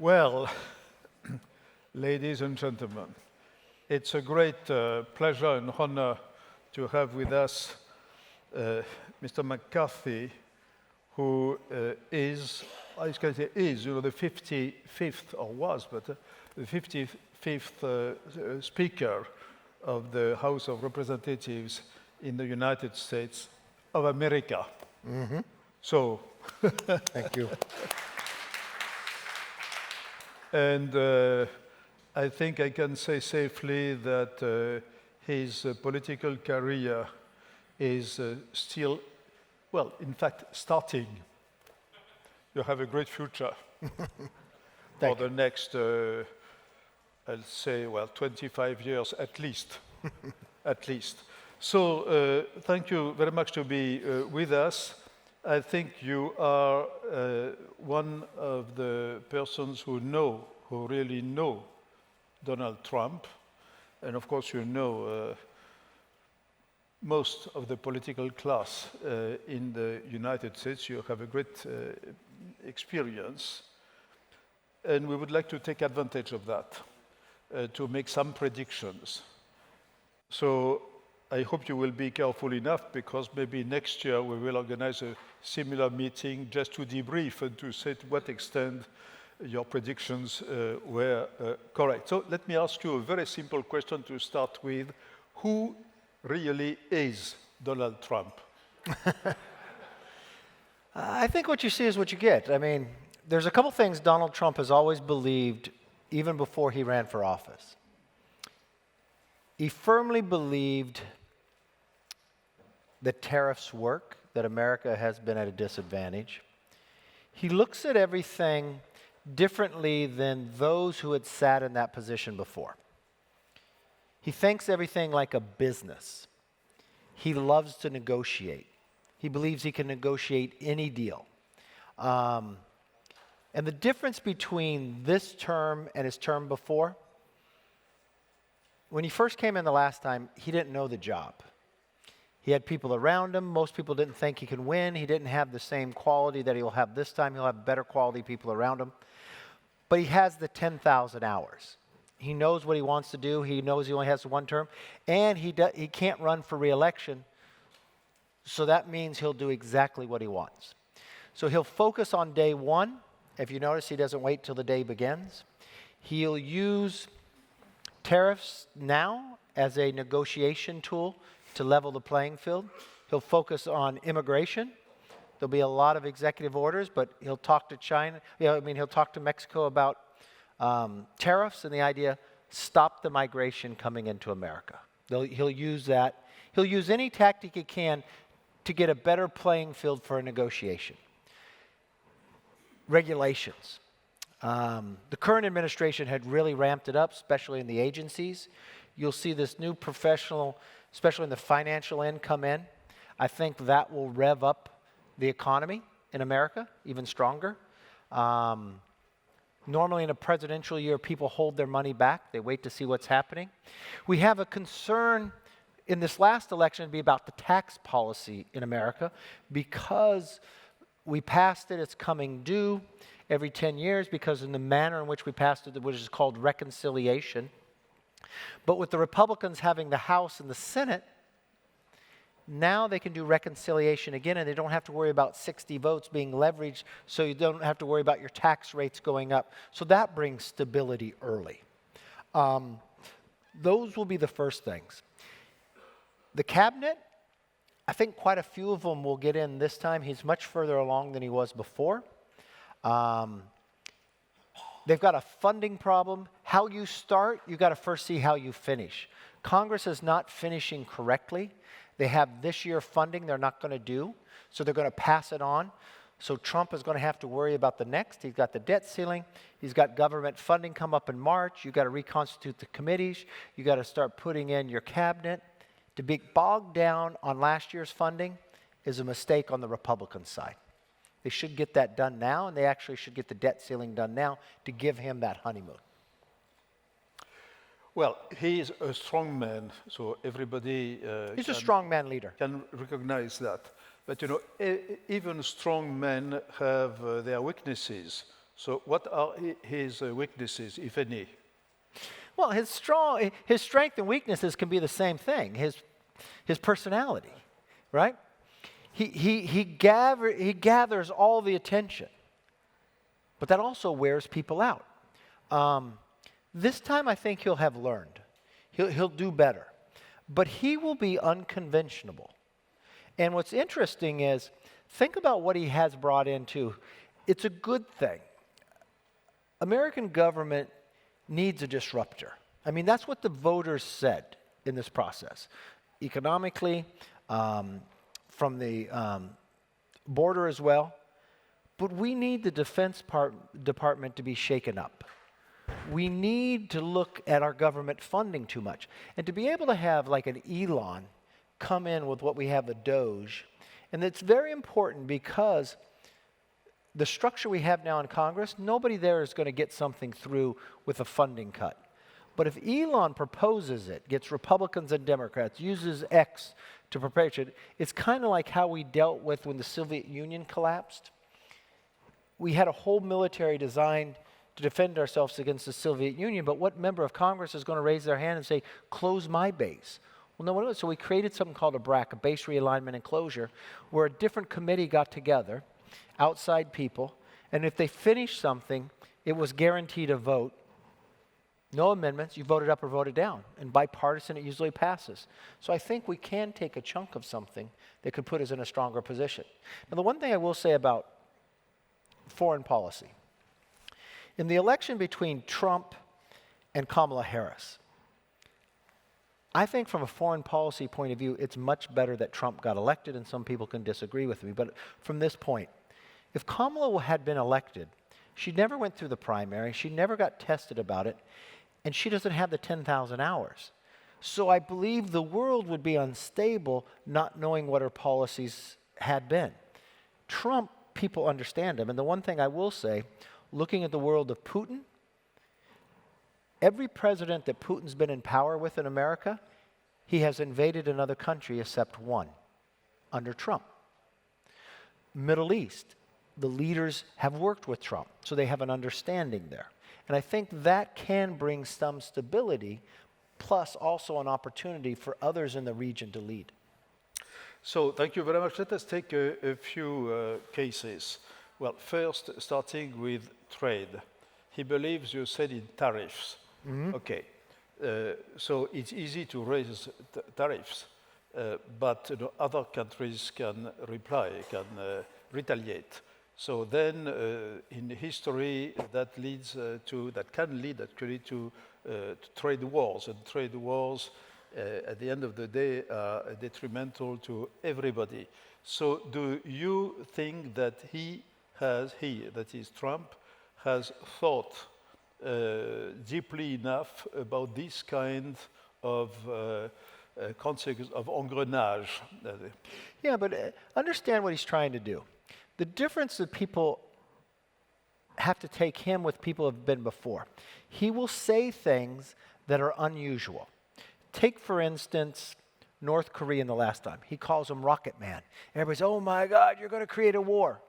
Well, ladies and gentlemen, it's a great pleasure and honor to have with us Mr. McCarthy, who is, I was going to say is, the 55th, or was, but the 55th Speaker of the House of Representatives in the United States of America. Mm-hmm. So, thank you. And I think I can say safely that his political career is still, well, in fact, starting. You have a great future for the next, I'll say, well, 25 years at least, at least. So thank you very much to be with us. I think you are one of the persons who really know Donald Trump. And of course, you know most of the political class in the United States. You have a great experience. And we would like to take advantage of that to make some predictions. So I hope you will be careful enough, because maybe next year we will organize a similar meeting just to debrief and to say to what extent your predictions were correct. So let me ask you a very simple question to start with. Who really is Donald Trump? I think what you see is what you get. I mean, there's a couple things Donald Trump has always believed, even before he ran for office. He firmly believed that tariffs work, that America has been at a disadvantage. He looks at everything differently than those who had sat in that position before. He thinks everything like a business. He loves to negotiate. He believes he can negotiate any deal. And the difference between this term and his term before, when he first came in the last time, he didn't know the job. He had people around him. Most people didn't think he could win. He didn't have the same quality that he'll have this time. He'll have better quality people around him. But he has the 10,000 hours. He knows what he wants to do. He knows he only has one term. And he can't run for re-election. So that means he'll do exactly what he wants. So he'll focus on day one. If you notice, he doesn't wait till the day begins. He'll use tariffs now as a negotiation tool to level the playing field. He'll focus on immigration. There'll be a lot of executive orders, but he'll talk to China. He'll talk to Mexico about tariffs and the idea, stop the migration coming into America. He'll use that. He'll use any tactic he can to get a better playing field for a negotiation. Regulations. The current administration had really ramped it up, especially in the agencies. You'll see this new professional, especially in the financial end, come in. I think that will rev up the economy in America even stronger. Normally in a presidential year, people hold their money back. They wait to see what's happening. We have a concern in this last election to be about the tax policy in America, because we passed it, it's coming due every 10 years because in the manner in which we passed it, which is called reconciliation. But with the Republicans having the House and the Senate, now they can do reconciliation again, and they don't have to worry about 60 votes being leveraged, so you don't have to worry about your tax rates going up. So that brings stability early. Those will be the first things. The cabinet, I think quite a few of them will get in this time. He's much further along than he was before. They've got a funding problem. How you start, you've got to first see how you finish. Congress is not finishing correctly. They have this year funding they're not going to do, so they're going to pass it on. So Trump is going to have to worry about the next. He's got the debt ceiling. He's got government funding come up in March. You've got to reconstitute the committees. You've got to start putting in your cabinet. To be bogged down on last year's funding is a mistake on the Republican side. They should get that done now, and they actually should get the debt ceiling done now to give him that honeymoon. Well, he is a strong man, so everybody He's a strong man leader. Can recognize that. But even strong men have their weaknesses. So what are his weaknesses, if any? Well, his strength and weaknesses can be the same thing. His personality, right? He gathers all the attention, but that also wears people out. This time, I think he'll have learned. He'll do better, but he will be unconventional. And what's interesting is, think about what he has brought into. It's a good thing. American government needs a disruptor. I mean, that's what the voters said in this process. Economically, from the border as well. But we need the Defense Department to be shaken up. We need to look at our government funding too much. And to be able to have like an Elon come in with what we have, the Doge, and it's very important because the structure we have now in Congress, nobody there is going to get something through with a funding cut. But if Elon proposes it, gets Republicans and Democrats, uses X to perpetuate it, it's kind of like how we dealt with when the Soviet Union collapsed. We had a whole military designed to defend ourselves against the Soviet Union, but what member of Congress is going to raise their hand and say, close my base? Well, no one. So we created something called a BRAC, a base realignment and closure, where a different committee got together, outside people, and if they finished something, it was guaranteed a vote. No amendments, you vote it up or vote it down. And bipartisan, it usually passes. So I think we can take a chunk of something that could put us in a stronger position. Now, the one thing I will say about foreign policy, in the election between Trump and Kamala Harris, I think from a foreign policy point of view, it's much better that Trump got elected, and some people can disagree with me. But from this point, if Kamala had been elected, she never went through the primary, she never got tested about it, and she doesn't have the 10,000 hours. So I believe the world would be unstable not knowing what her policies had been. Trump, people understand him. And the one thing I will say, looking at the world of Putin, every president that Putin's been in power with in America, he has invaded another country except one, under Trump. Middle East, the leaders have worked with Trump, so they have an understanding there. And I think that can bring some stability, plus also an opportunity for others in the region to lead. So thank you very much. Let us take a few cases. Well, first, starting with trade. He believes you said in tariffs. Mm-hmm. Okay. So it's easy to raise tariffs, but other countries can retaliate. So then, in history, that can lead actually to trade wars, and trade wars, at the end of the day, are detrimental to everybody. So, do you think that that is Trump, has thought deeply enough about this kind of consequence of engrenage? Yeah, but understand what he's trying to do. The difference that people have to take him with people who have been before. He will say things that are unusual. Take, for instance, North Korea the last time. He calls him Rocket Man. Everybody's, oh my God, you're going to create a war.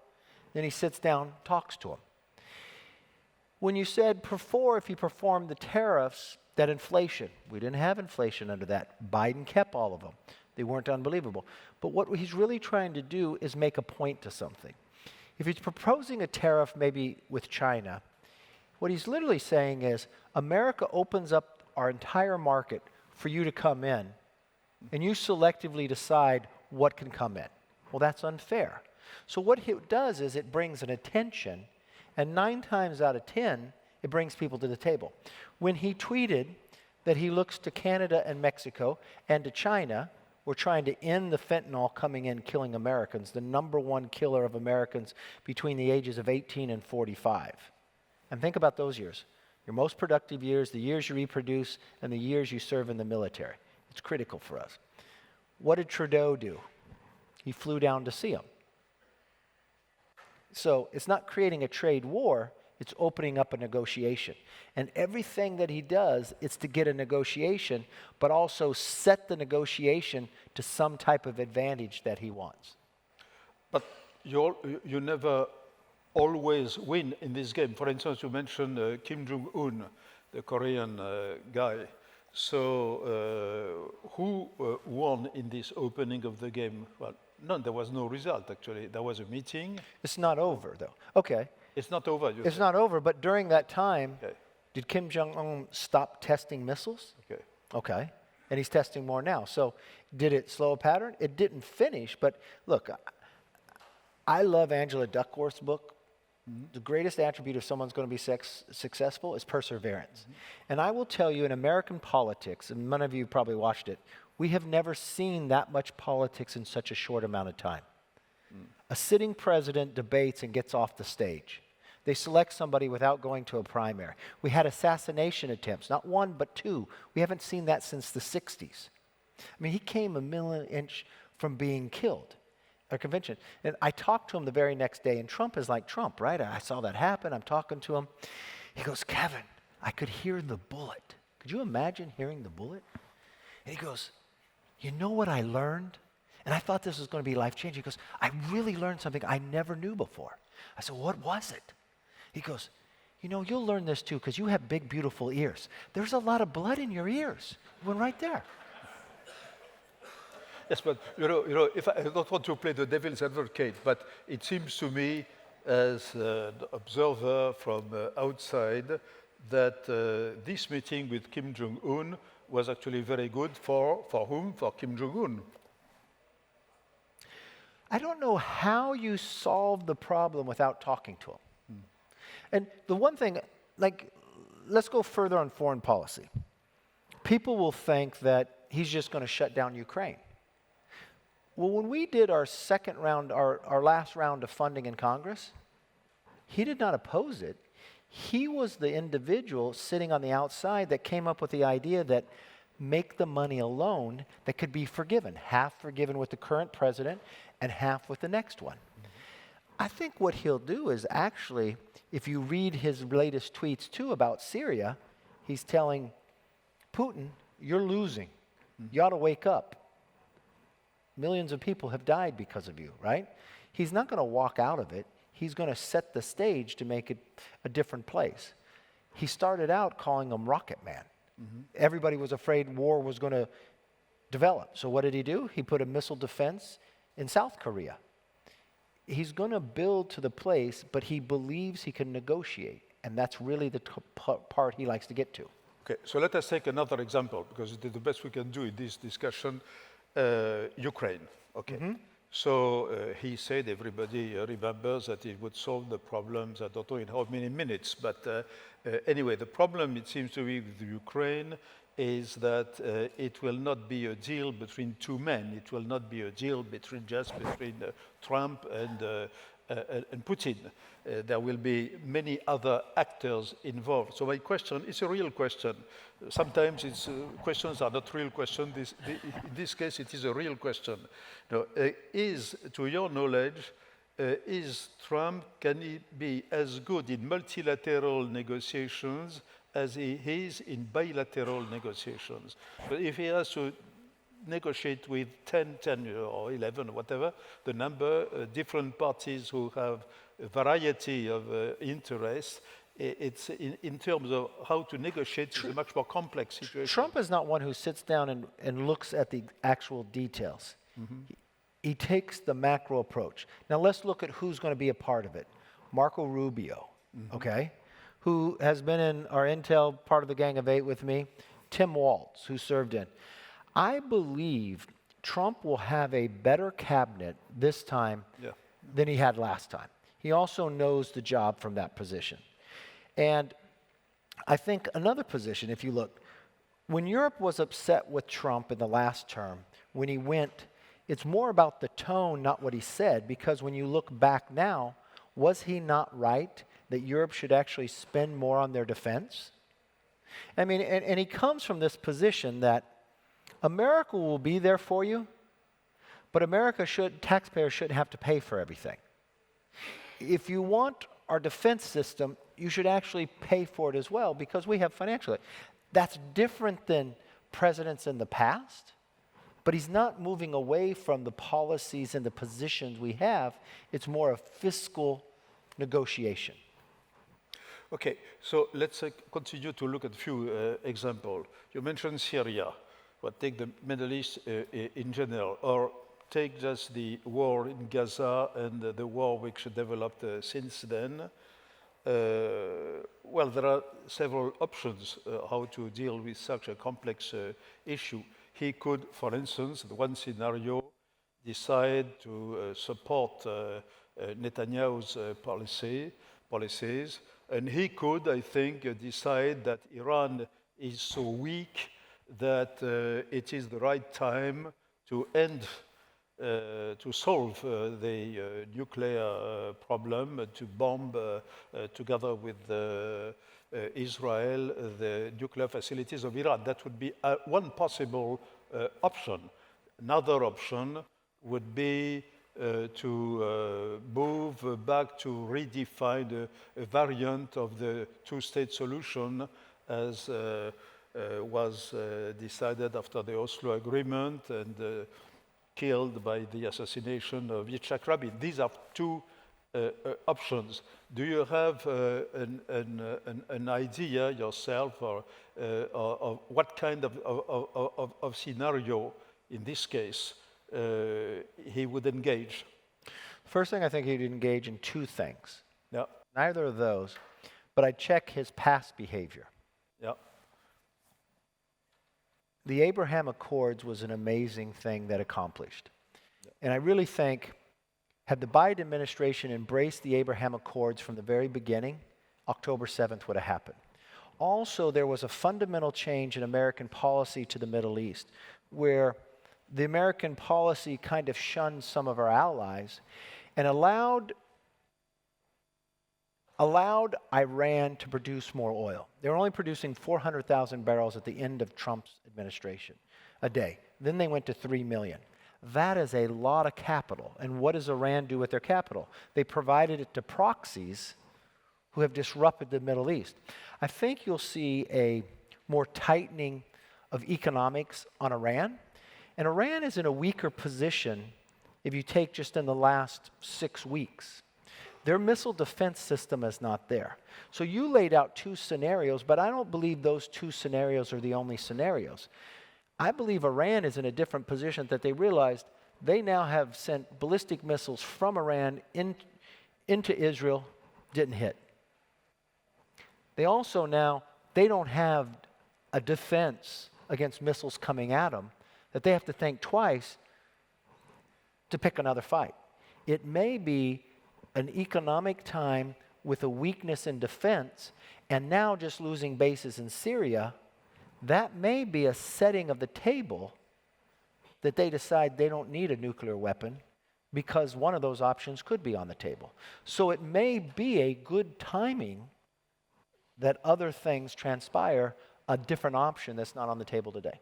Then he sits down, talks to him. When you said before, if he performed the tariffs, that inflation, we didn't have inflation under that. Biden kept all of them. They weren't unbelievable. But what he's really trying to do is make a point to something. If he's proposing a tariff maybe with China, what he's literally saying is, America opens up our entire market for you to come in, and you selectively decide what can come in. Well, that's unfair. So what it does is it brings an attention, and 9 times out of 10, it brings people to the table. When he tweeted that he looks to Canada and Mexico and to China, we're trying to end the fentanyl coming in, killing Americans, the #1 killer of Americans between the ages of 18 and 45. And think about those years. Your most productive years, the years you reproduce, and the years you serve in the military. It's critical for us. What did Trudeau do? He flew down to see him. So it's not creating a trade war, it's opening up a negotiation. And everything that he does, it's to get a negotiation, but also set the negotiation to some type of advantage that he wants. But you never always win in this game. For instance, you mentioned Kim Jong-un, the Korean guy. So who won in this opening of the game? Well, none. There was no result, actually. There was a meeting. It's not over, though. Okay. It's not over, you It's say. not over, but during that time, Okay. did Kim Jong-un stop testing missiles? Okay. Okay. And he's testing more now. So did it slow a pattern? It didn't finish, but look, I love Angela Duckworth's book. The greatest attribute of someone's going to be successful is perseverance. And I will tell you, in American politics, and many of you probably watched it, we have never seen that much politics in such a short amount of time. A sitting president debates and gets off the stage. They select somebody without going to a primary. We had assassination attempts, not one, but two. We haven't seen that since the 60s. I mean, he came a million-inch from being killed at a convention. And I talked to him the very next day, and Trump is like Trump, right? I saw that happen. I'm talking to him. He goes, Kevin, I could hear the bullet. Could you imagine hearing the bullet? And he goes, you know what I learned? And I thought this was going to be life-changing. He goes, I really learned something I never knew before. I said, what was it? He goes, you know, you'll learn this too because you have big, beautiful ears. There's a lot of blood in your ears. It went right there. Yes, but you know, if I don't want to play the devil's advocate, but it seems to me, as an observer from outside, that this meeting with Kim Jong-un was actually very good for whom? For Kim Jong-un. I don't know how you solve the problem without talking to him. And the one thing, like, let's go further on foreign policy. People will think that he's just going to shut down Ukraine. Well, when we did our second round, our last round of funding in Congress, he did not oppose it. He was the individual sitting on the outside that came up with the idea that make the money alone that could be forgiven, half forgiven with the current president and half with the next one. I think what he'll do is actually, if you read his latest tweets too about Syria, he's telling Putin, you're losing. You ought to wake up. Millions of people have died because of you, right? He's not going to walk out of it. He's going to set the stage to make it a different place. He started out calling him Rocket Man. Everybody was afraid war was going to develop. So what did he do? He put a missile defense in South Korea. He's going to build to the place, but he believes he can negotiate. And that's really the part he likes to get to. Okay, so let us take another example, because it is the best we can do in this discussion. Ukraine, okay. So he said everybody remembers that it would solve the problems, I don't know in how many minutes, but anyway, the problem it seems to be with Ukraine is that it will not be a deal between two men. It will not be a deal between Trump and Putin. There will be many other actors involved. So my question is a real question. Sometimes questions are not real questions. In this case, it is a real question. Now, to your knowledge, is Trump, can he be as good in multilateral negotiations as he is in bilateral negotiations? But if he has to negotiate with 10 or 11 or whatever, the number, different parties who have a variety of interests, it's in terms of how to negotiate, it's a much more complex situation. Trump is not one who sits down and looks at the actual details. He takes the macro approach. Now let's look at who's going to be a part of it. Marco Rubio, okay, who has been in our intel part of the Gang of Eight with me. Tim Walz, who served in. I believe Trump will have a better cabinet this time than he had last time. He also knows the job from that position. And I think another position, if you look, when Europe was upset with Trump in the last term, when he went, it's more about the tone, not what he said, because when you look back now, was he not right that Europe should actually spend more on their defense? I mean, and he comes from this position that America will be there for you, but taxpayers shouldn't have to pay for everything. If you want our defense system, you should actually pay for it as well because we have financial aid. That's different than presidents in the past, but he's not moving away from the policies and the positions we have. It's more a fiscal negotiation. Okay, so let's continue to look at a few examples. You mentioned Syria, but take the Middle East in general, or take just the war in Gaza and the war which developed since then. Well, there are several options how to deal with such a complex issue. He could, for instance, the one scenario, decide to support Netanyahu's policies, and he could, I think, decide that Iran is so weak that it is the right time to end, to solve the nuclear problem, to bomb together with Israel the nuclear facilities of Iran. That would be one possible option. Another option would be to move back to redefine a variant of the two-state solution as was decided after the Oslo Agreement and killed by the assassination of Yitzhak Rabin. These are two options. Do you have an idea yourself or what kind of scenario in this case he would engage? First thing, I think he'd engage in two things. Yeah. Neither of those, but I'd check his past behavior. Yeah. The Abraham Accords was an amazing thing that accomplished. Yeah. And I really think, had the Biden administration embraced the Abraham Accords from the very beginning, October 7th would have happened. Also, there was a fundamental change in American policy to the Middle East, where the American policy kind of shunned some of our allies and allowed Iran to produce more oil. They were only producing 400,000 barrels at the end of Trump's administration a day. Then they went to 3 million. That is a lot of capital. And what does Iran do with their capital? They provided it to proxies who have disrupted the Middle East. I think you'll see a more tightening of economics on Iran. And Iran is in a weaker position if you take just in the last 6 weeks. Their missile defense system is not there. So you laid out two scenarios, but I don't believe those two scenarios are the only scenarios. I believe Iran is in a different position that they realized they now have sent ballistic missiles from Iran into Israel, didn't hit. They also now, they don't have a defense against missiles coming at them, that they have to think twice to pick another fight. It may be an economic time with a weakness in defense, and now just losing bases in Syria, that may be a setting of the table that they decide they don't need a nuclear weapon because one of those options could be on the table. So it may be a good timing that other things transpire, a different option that's not on the table today.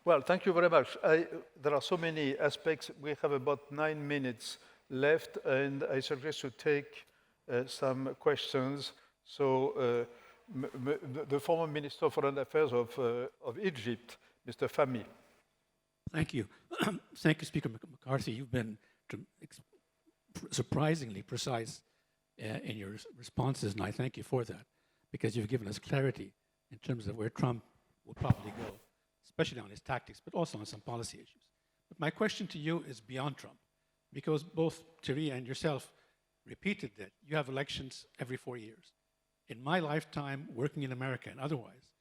Well, thank you very much. There are so many aspects. We have about 9 minutes left, and I suggest to take some questions. So the former Minister of Foreign Affairs of Egypt, Mr. Fahmy. Thank you. Thank you, Speaker McCarthy. You've been surprisingly precise in your responses, and I thank you for that, because you've given us clarity in terms of where Trump will probably go, especially on his tactics, but also on some policy issues. But my question to you is beyond Trump, because both Thierry and yourself repeated that you have elections every 4 years. In my lifetime, working in America and otherwise,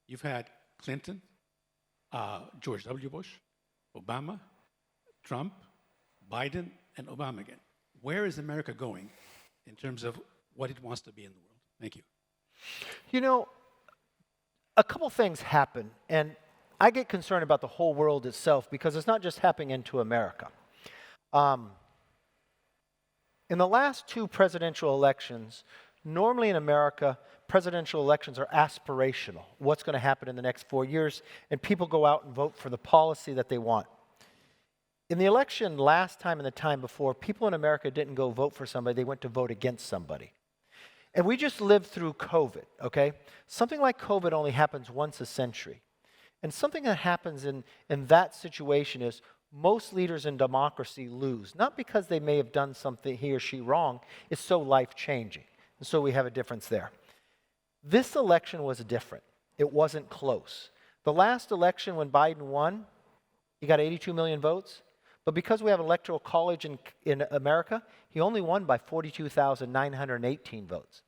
you've had Clinton, George W. Bush, Obama, Trump, Biden, and Obama again. Where is America going in terms of what it wants to be in the world? Thank you. You know, a couple things happen, and I get concerned about the whole world itself because it's not just happening into America. In the last 2 presidential elections, normally in America, presidential elections are aspirational. What's going to happen in the next 4 years? And people go out and vote for the policy that they want. In the election last time and the time before, people in America didn't go vote for somebody, they went to vote against somebody. And we just lived through COVID, okay? Something like COVID only happens once a century. And something that happens in that situation is most leaders in democracy lose, not because they may have done something he or she wrong, it's so life-changing. And so we have a difference there. This election was different. It wasn't close. The last election when Biden won, he got 82 million votes. But because we have an electoral college in America, he only won by 42,918 votes.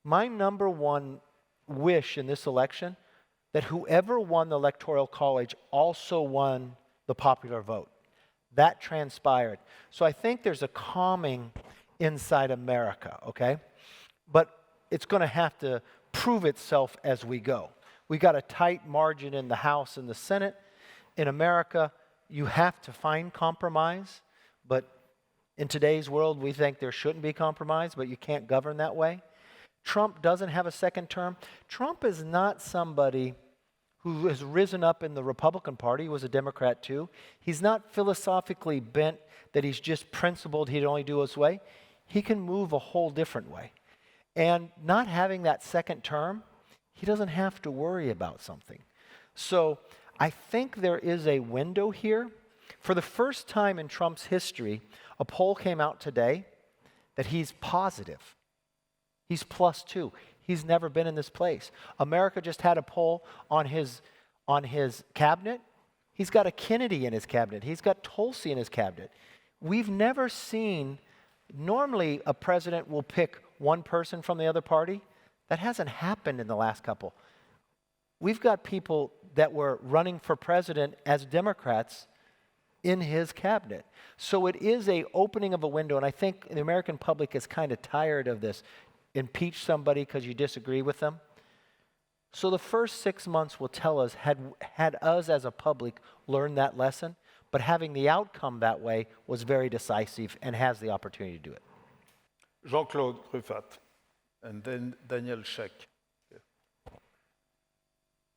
My number one wish in this election, that whoever won the electoral college also won the popular vote. That transpired. So I think there's a calming inside America, okay? But it's going to have to prove itself as we go. We got a tight margin in the House and the Senate. In America, you have to find compromise, but in today's world, we think there shouldn't be compromise, but you can't govern that way. Trump doesn't have a second term. Trump is not somebody who has risen up in the Republican Party. He was a Democrat too. He's not philosophically bent that he's just principled he'd only do his way. He can move a whole different way. And not having that second term, he doesn't have to worry about something. So I think there is a window here. For the first time in Trump's history, a poll came out today that he's positive. He's +2. He's never been in this place. America just had a poll on his cabinet. He's got a Kennedy in his cabinet. He's got Tulsi in his cabinet. We've never seen, normally a president will pick one person from the other party. That hasn't happened in the last couple. We've got people that were running for president as Democrats in his cabinet. So it is a opening of a window, and I think the American public is kind of tired of this. Impeach somebody because you disagree with them. So the first 6 months will tell us, had us as a public learned that lesson, but having the outcome that way was very decisive and has the opportunity to do it. Jean-Claude Ruffat, and then Daniel Sheck.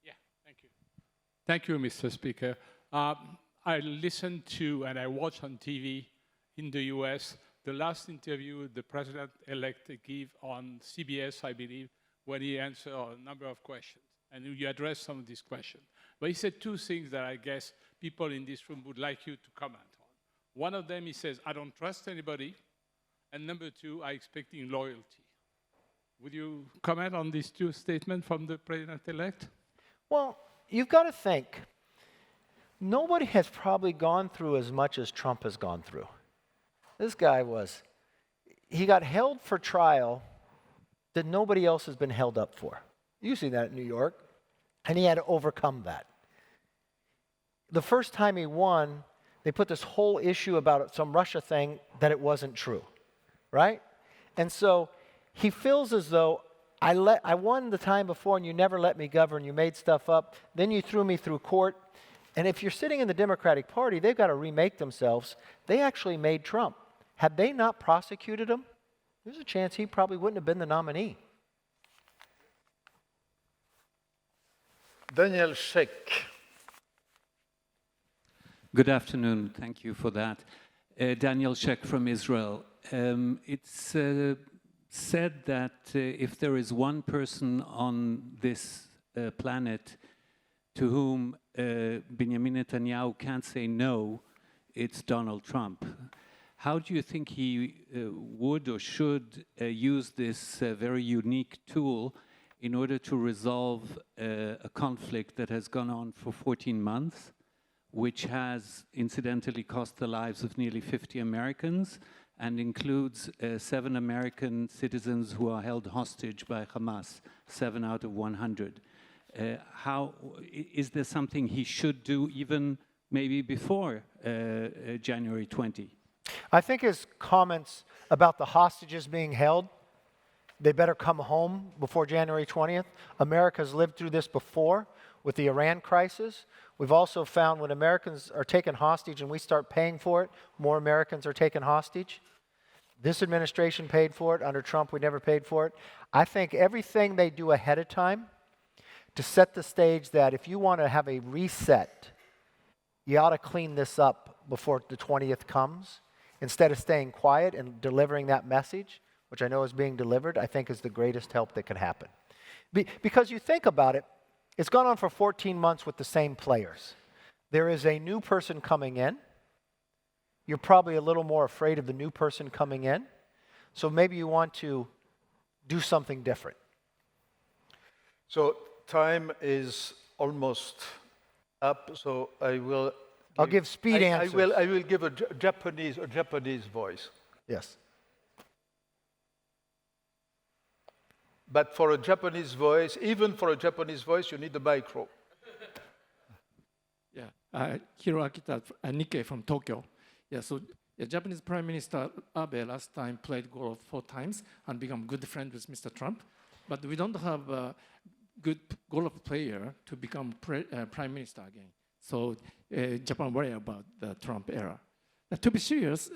Yeah, thank you. Thank you, Mr. Speaker. I listened to and I watched on TV in the US the last interview the president-elect gave on CBS, I believe, when he answered a number of questions. And you addressed some of these questions. But he said two things that I guess people in this room would like you to comment on. One of them, he says, I don't trust anybody. And number two, I'm expecting loyalty. Would you comment on these two statements from the president-elect? Well, you've got to think, nobody has probably gone through as much as Trump has gone through. This guy he got held for trial that nobody else has been held up for. You see that in New York. And he had to overcome that. The first time he won, they put this whole issue about some Russia thing that it wasn't true, right? And so he feels as though I won the time before and you never let me govern, you made stuff up, then you threw me through court. And if you're sitting in the Democratic Party, they've got to remake themselves. They actually made Trump. Had they not prosecuted him, there's a chance he probably wouldn't have been the nominee. Daniel Sheck. Good afternoon. Thank you for that. Daniel Sheck from Israel. It's said that if there is one person on this planet to whom Benjamin Netanyahu can't say no, it's Donald Trump. How do you think he would or should use this very unique tool in order to resolve a conflict that has gone on for 14 months, which has incidentally cost the lives of nearly 50 Americans and includes 7 American citizens who are held hostage by Hamas, 7 out of 100? Is there something he should do even maybe before January 20? I think his comments about the hostages being held, they better come home before January 20th. America's lived through this before with the Iran crisis. We've also found when Americans are taken hostage and we start paying for it, more Americans are taken hostage. This administration paid for it. Under Trump, we never paid for it. I think everything they do ahead of time to set the stage that if you want to have a reset, you ought to clean this up before the 20th comes. Instead of staying quiet and delivering that message, which I know is being delivered, I think is the greatest help that can happen. Because you think about it, it's gone on for 14 months with the same players. There is a new person coming in. you're probably a little more afraid of the new person coming in. So maybe you want to do something different. So time is almost up, so I'll give speed answers. I will give a Japanese voice. Yes. But for a Japanese voice, even for a Japanese voice, you need a micro. Yeah, Hiro Akita, Nikkei from Tokyo. Yeah, so Japanese Prime Minister Abe last time played golf 4 times and become good friend with Mr. Trump. But we don't have a good golf player to become Prime Minister again. So Japan worry about the Trump era. To be serious,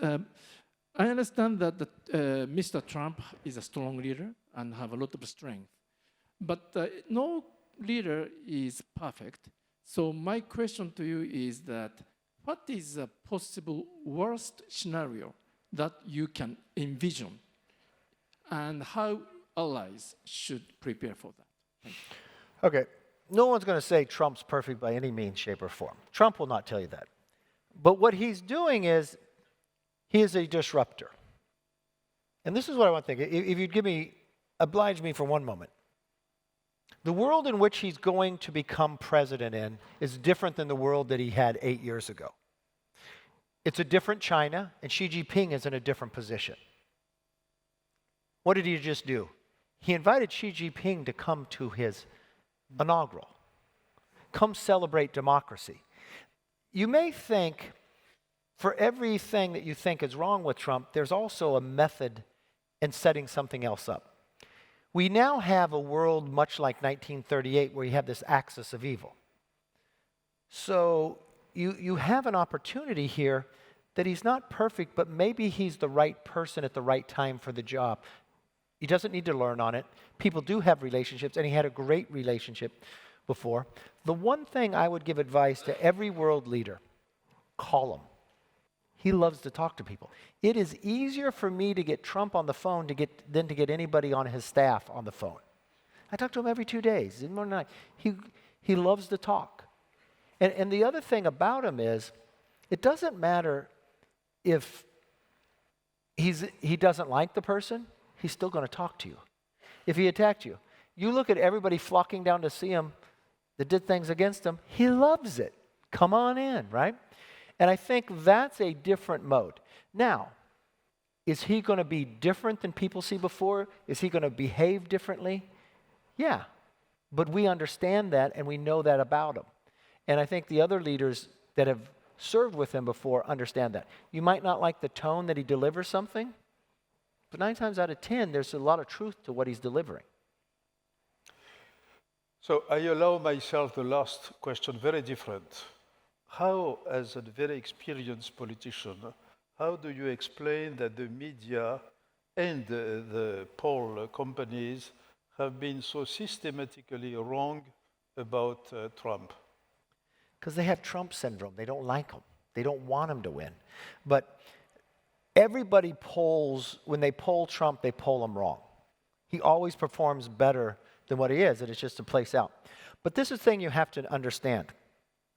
I understand that Mr. Trump is a strong leader and have a lot of strength. But no leader is perfect. So my question to you is that what is a possible worst scenario that you can envision, and how allies should prepare for that? Thank you. Okay. No one's going to say Trump's perfect by any means, shape, or form. Trump will not tell you that. But what he's doing is he is a disruptor. And this is what I want to think. If you'd oblige me for one moment. The world in which he's going to become president in is different than the world that he had 8 years ago. It's a different China, and Xi Jinping is in a different position. What did he just do? He invited Xi Jinping to come to his inaugural. Come celebrate democracy. You may think, for everything that you think is wrong with Trump, there's also a method in setting something else up. We now have a world much like 1938 where you have this axis of evil. So you have an opportunity here that he's not perfect, but maybe he's the right person at the right time for the job. He doesn't need to learn on it. People do have relationships, and he had a great relationship before. The one thing I would give advice to every world leader, call him. He loves to talk to people. It is easier for me to get Trump on the phone than to get anybody on his staff on the phone. I talk to him every 2 days. He loves to talk. And the other thing about him is, it doesn't matter if he doesn't like the person, he's still going to talk to you. If he attacked you, you look at everybody flocking down to see him that did things against him, he loves it. Come on in, right? And I think that's a different mode. Now, is he going to be different than people see before? Is he going to behave differently? Yeah. But we understand that and we know that about him. And I think the other leaders that have served with him before understand that. You might not like the tone that he delivers something, but 9 times out of 10, there's a lot of truth to what he's delivering. So I allow myself the last question, very different. How, as a very experienced politician, how do you explain that the media and the poll companies have been so systematically wrong about Trump? Because they have Trump syndrome. They don't like him. They don't want him to win. But everybody polls, when they poll Trump, they poll him wrong. He always performs better than what he is, and it's just to place out. But this is the thing you have to understand.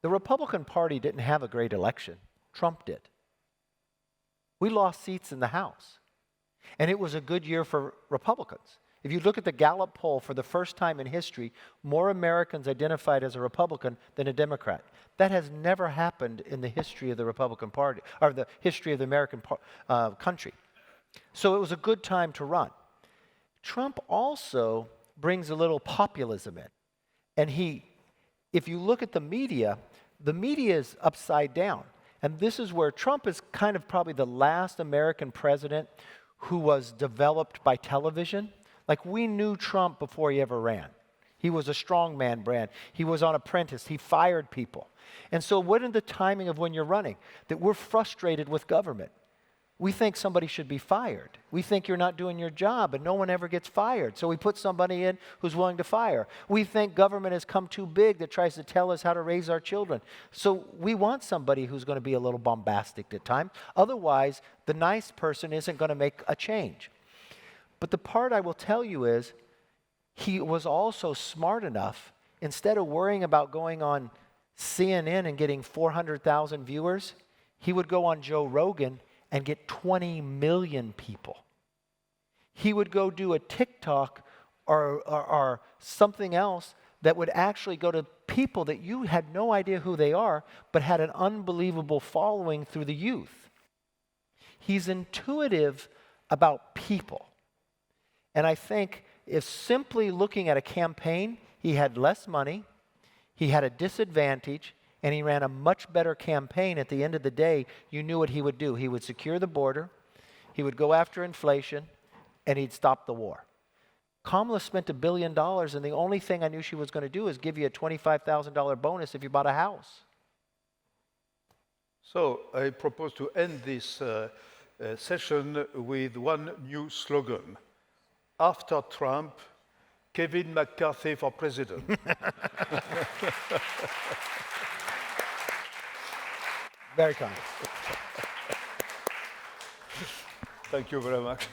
The Republican Party didn't have a great election. Trump did. We lost seats in the House. And it was a good year for Republicans. If you look at the Gallup poll, for the first time in history, more Americans identified as a Republican than a Democrat. That has never happened in the history of the Republican Party, or the history of the American country. So it was a good time to run. Trump also brings a little populism in. And if you look at the media is upside down. And this is where Trump is kind of probably the last American president who was developed by television. Like, we knew Trump before he ever ran. He was a strongman brand. He was on Apprentice. He fired people. And so what is the timing of when you're running? That we're frustrated with government. We think somebody should be fired. We think you're not doing your job, and no one ever gets fired. So we put somebody in who's willing to fire. We think government has come too big that tries to tell us how to raise our children. So we want somebody who's going to be a little bombastic at times. Otherwise, the nice person isn't going to make a change. But the part I will tell you is, he was also smart enough, instead of worrying about going on CNN and getting 400,000 viewers, He would go on Joe Rogan and get 20 million people. He would go do a TikTok or something else that would actually go to people that you had no idea who they are, but had an unbelievable following through the youth. He's intuitive about people. And I think if simply looking at a campaign, he had less money, he had a disadvantage, and he ran a much better campaign. At the end of the day, you knew what he would do. He would secure the border, he would go after inflation, and he'd stop the war. Kamala spent $1 billion, and the only thing I knew she was going to do is give you a $25,000 bonus if you bought a house. So I propose to end this session with one new slogan. After Trump, Kevin McCarthy for president. Very kind. Thank you very much.